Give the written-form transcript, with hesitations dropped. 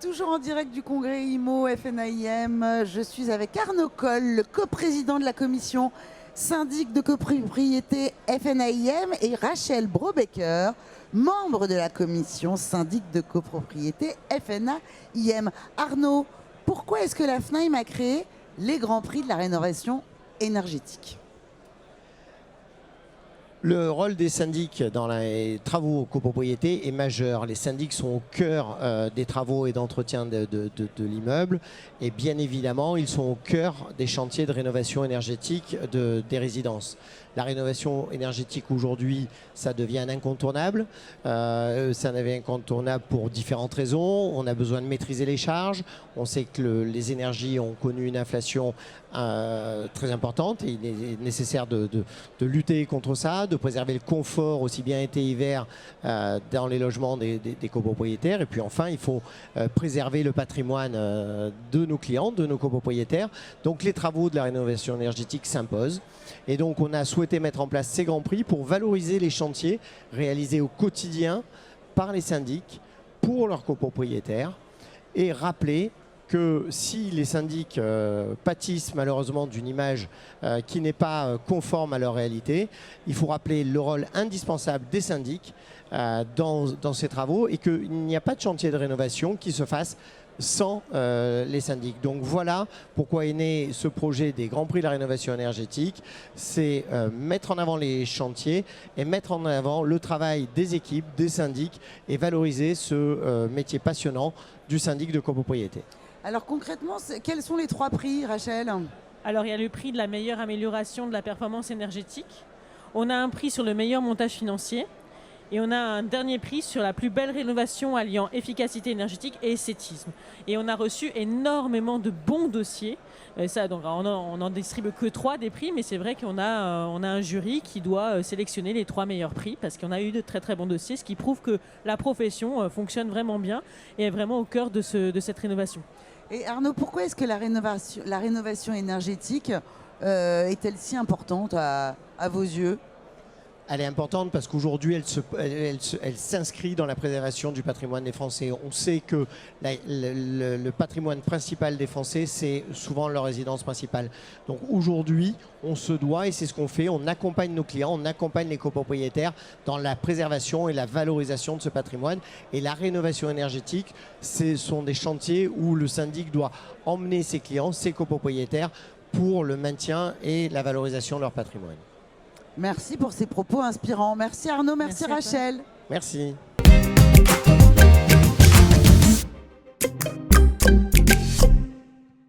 Toujours en direct du congrès IMO FNAIM. Je suis avec Arnaud Coll, le coprésident de la commission syndic de copropriété FNAIM, et Rachel Brobecker, membre de la commission syndic de copropriété FNAIM. Arnaud, pourquoi est-ce que la FNAIM a créé les Grands Prix de la rénovation énergétique ? Le rôle des syndics dans les travaux copropriété est majeur. Les syndics sont au cœur des travaux et d'entretien de l'immeuble. Et bien évidemment, ils sont au cœur des chantiers de rénovation énergétique des résidences. La rénovation énergétique aujourd'hui, ça devient un incontournable. Ça devient incontournable pour différentes raisons. On a besoin de maîtriser les charges. On sait que les énergies ont connu une inflation très importante et il est nécessaire de lutter contre ça, de préserver le confort aussi bien été-hiver dans les logements des copropriétaires. Et puis enfin, il faut préserver le patrimoine de nos clients, de nos copropriétaires. Donc les travaux de la rénovation énergétique s'imposent. Et donc on a souhaité mettre en place ces grands prix pour valoriser les chantiers réalisés au quotidien par les syndics pour leurs copropriétaires et rappeler que si les syndics pâtissent malheureusement d'une image qui n'est pas conforme à leur réalité, il faut rappeler le rôle indispensable des syndics dans ces travaux et qu'il n'y a pas de chantier de rénovation qui se fasse sans les syndics. Donc voilà pourquoi est né ce projet des Grands Prix de la rénovation énergétique. C'est mettre en avant les chantiers et mettre en avant le travail des équipes, des syndics et valoriser ce métier passionnant du syndic de copropriété. Alors concrètement, quels sont les 3 prix, Rachel ? Alors il y a le prix de la meilleure amélioration de la performance énergétique. On a un prix sur le meilleur montage financier. Et on a un dernier prix sur la plus belle rénovation alliant efficacité énergétique et esthétisme. Et on a reçu énormément de bons dossiers. Donc on n'en distribue que 3 des prix, mais c'est vrai qu'on a un jury qui doit sélectionner les 3 meilleurs prix parce qu'on a eu de très très bons dossiers, ce qui prouve que la profession fonctionne vraiment bien et est vraiment au cœur de cette rénovation. Et Arnaud, pourquoi est-ce que la rénovation énergétique est-elle si importante à vos yeux ? Elle est importante parce qu'aujourd'hui, elle s'inscrit dans la préservation du patrimoine des Français. On sait que le patrimoine principal des Français, c'est souvent leur résidence principale. Donc aujourd'hui, on se doit, et c'est ce qu'on fait, on accompagne nos clients, on accompagne les copropriétaires dans la préservation et la valorisation de ce patrimoine. Et la rénovation énergétique, ce sont des chantiers où le syndic doit emmener ses clients, ses copropriétaires, pour le maintien et la valorisation de leur patrimoine. Merci pour ces propos inspirants. Merci Arnaud, merci Rachel. Merci.